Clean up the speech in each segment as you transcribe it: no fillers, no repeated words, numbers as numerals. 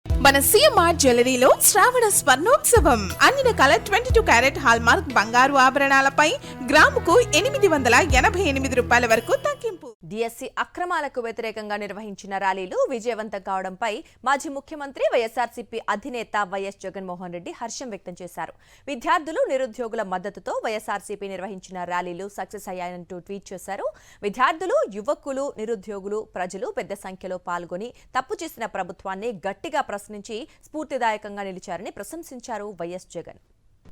మన సిఎంఆర్ జ్యువెలరీలో శ్రావణ స్వర్ణోత్సవం అన్ని రకాల 22 క్యారెట్ హాల్మార్క్ బంగారు ఆభరణాలపై గ్రాముకు 888 రూపాయల వరకు తగ్గింపు. డిఎస్సి అక్రమాలకు వ్యతిరేకంగా నిర్వహించిన ర్యాలీలు విజయవంతం కావడంపై మాజీ ముఖ్యమంత్రి వైఎస్ఆర్సీపీ అధినేత వైఎస్ జగన్మోహన్ రెడ్డి హర్షం వ్యక్తం చేశారు. విద్యార్థులు నిరుద్యోగుల మద్దతుతో వైఎస్ఆర్సీపీ నిర్వహించిన ర్యాలీలు సక్సెస్ అయ్యాయంటూ ట్వీట్ చేశారు. విద్యార్థులు, యువకులు, నిరుద్యోగులు, ప్రజలు పెద్ద సంఖ్యలో పాల్గొని తప్పు చేసిన ప్రభుత్వాన్ని గట్టిగా ప్రశ్నించి స్ఫూర్తిదాయకంగా నిలిచారని ప్రశంసించారు వైఎస్ జగన్.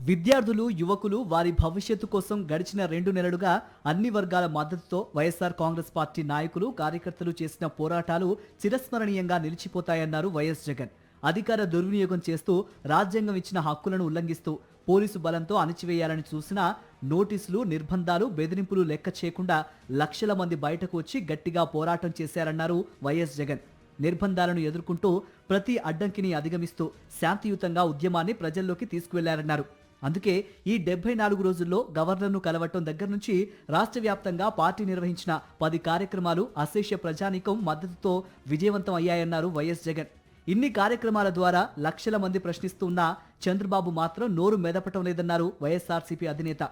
విద్యార్థులు, యువకులు వారి భవిష్యత్తు కోసం గడిచిన 2 నెలలుగా అన్ని వర్గాల మద్దతుతో వైఎస్ఆర్ కాంగ్రెస్ పార్టీ నాయకులు, కార్యకర్తలు చేసిన పోరాటాలు చిరస్మరణీయంగా నిలిచిపోతాయన్నారు వైఎస్ జగన్. అధికార దుర్వినియోగం చేస్తూ రాజ్యాంగం ఇచ్చిన హక్కులను ఉల్లంఘిస్తూ పోలీసు బలంతో అణిచివేయాలని చూసినా నోటీసులు, నిర్బంధాలు, బెదిరింపులు లెక్క చేయకుండా లక్షల మంది బయటకు వచ్చి గట్టిగా పోరాటం చేశారన్నారు వైఎస్ జగన్. నిర్బంధాలను ఎదుర్కొంటూ ప్రతి అడ్డంకిని అధిగమిస్తూ శాంతియుతంగా ఉద్యమాన్ని ప్రజల్లోకి తీసుకువెళ్లారన్నారు. అందుకే ఈ 74 రోజుల్లో గవర్నర్ను కలవటం దగ్గర నుంచి రాష్ట్ర వ్యాప్తంగా పార్టీ నిర్వహించిన 10 కార్యక్రమాలు అశేష ప్రజానీకం మద్దతుతో విజయవంతం అయ్యాయన్నారు వైఎస్ జగన్. ఇన్ని కార్యక్రమాల ద్వారా లక్షల మంది ప్రశ్నిస్తున్నా చంద్రబాబు మాత్రం నోరు మెదపటం లేదన్నారు వైఎస్ఆర్సీపీ అధినేత.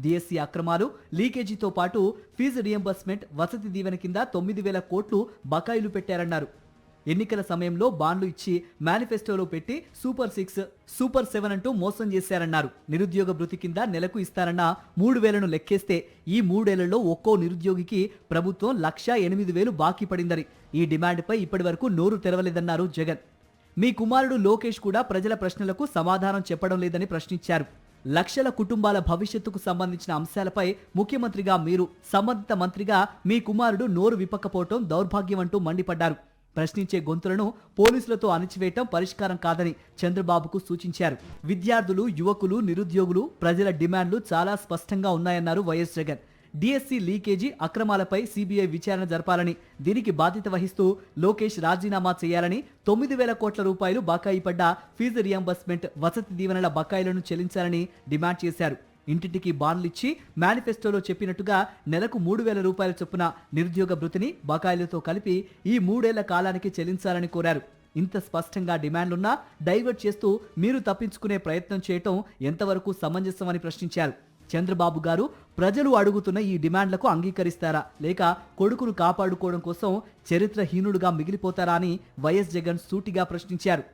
డిఎస్సి అక్రమాలు, లీకేజీతో పాటు ఫీజు రియంబర్స్మెంట్, వసతి దీవెన కింద 9,000 కోట్లు బకాయిలు పెట్టారన్నారు. ఎన్నికల సమయంలో బాండ్లు ఇచ్చి మేనిఫెస్టోలో పెట్టి సూపర్ 6, సూపర్ 7 అంటూ మోసం చేశారన్నారు. నిరుద్యోగ భృతి కింద నెలకు ఇస్తారన్న 3,000ను లెక్కేస్తే ఈ 3 ఏళ్లలో ఒక్కో నిరుద్యోగికి ప్రభుత్వం 1,08,000 బాకీ పడిందని, ఈ డిమాండ్పై ఇప్పటి వరకు నోరు తెరవలేదన్నారు జగన్. మీ కుమారుడు లోకేష్ కూడా ప్రజల ప్రశ్నలకు సమాధానం చెప్పడం లేదని ప్రశ్నించారు. లక్షల కుటుంబాల భవిష్యత్తుకు సంబంధించిన అంశాలపై ముఖ్యమంత్రిగా మీరు, సంబంధిత మంత్రిగా మీ కుమారుడు నోరు విప్పకపోవటం దౌర్భాగ్యం అంటూ మండిపడ్డారు. ప్రశ్నించే గొంతులను పోలీసులతో అణిచివేయటం పరిష్కారం కాదని చంద్రబాబుకు సూచించారు. విద్యార్థులు, యువకులు, నిరుద్యోగులు, ప్రజల డిమాండ్లు చాలా స్పష్టంగా ఉన్నాయన్నారు వైఎస్ జగన్. డిఎస్సి లీకేజీ అక్రమాలపై సిబిఐ విచారణ జరపాలని, దీనికి బాధ్యత వహిస్తూ లోకేష్ రాజీనామా చేయాలని, 9,000 కోట్ల రూపాయలు బకాయి పడ్డ ఫీజు రియంబర్స్మెంట్, వసతి దీవెనల బకాయిలను చెల్లించాలని డిమాండ్ చేశారు. ఇంటింటికి బాండ్లిచ్చి మేనిఫెస్టోలో చెప్పినట్టుగా నెలకు 3,000 రూపాయల చొప్పున నిరుద్యోగ భృతిని బకాయిలతో కలిపి ఈ 3 ఏళ్ల కాలానికి చెల్లించాలని కోరారు. ఇంత స్పష్టంగా డిమాండ్లున్నా డైవర్ట్ చేస్తూ మీరు తప్పించుకునే ప్రయత్నం చేయటం ఎంతవరకు సమంజసమని ప్రశ్నించారు. చంద్రబాబు గారు ప్రజలు అడుగుతున్న ఈ డిమాండ్లకు అంగీకరిస్తారా, లేక కొడుకును కాపాడుకోవడం కోసం చరిత్రహీనుడుగా మిగిలిపోతారా అని వైఎస్ జగన్ సూటిగా ప్రశ్నించారు.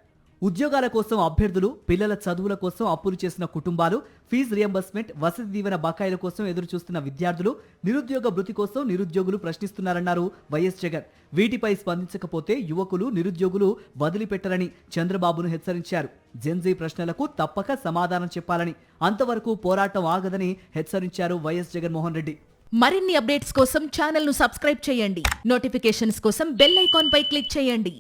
ఉద్యోగాల కోసం అభ్యర్థులు, పిల్లల చదువుల కోసం అప్పులు చేసిన కుటుంబాలు, ఫీజు రియంబర్స్మెంట్, వసతి దీవెన బకాయిల కోసం ఎదురు చూస్తున్న విద్యార్థులు, నిరుద్యోగ భృతి కోసం నిరుద్యోగులు ప్రశ్నిస్తున్నారన్నారు వైఎస్ జగన్. వీటిపై స్పందించకపోతే యువకులు, నిరుద్యోగులు వదిలిపెట్టరని చంద్రబాబును హెచ్చరించారు. జెన్జీ ప్రశ్నలకు తప్పక సమాధానం చెప్పాలని, అంతవరకు పోరాటం ఆగదని హెచ్చరించారు వైఎస్ జగన్మోహన్ రెడ్డి. మరిన్ని అప్డేట్స్ కోసం ఛానల్ ను సబ్స్క్రైబ్ చేయండి. నోటిఫికేషన్స్ కోసం బెల్ ఐకాన్ పై క్లిక్ చేయండి.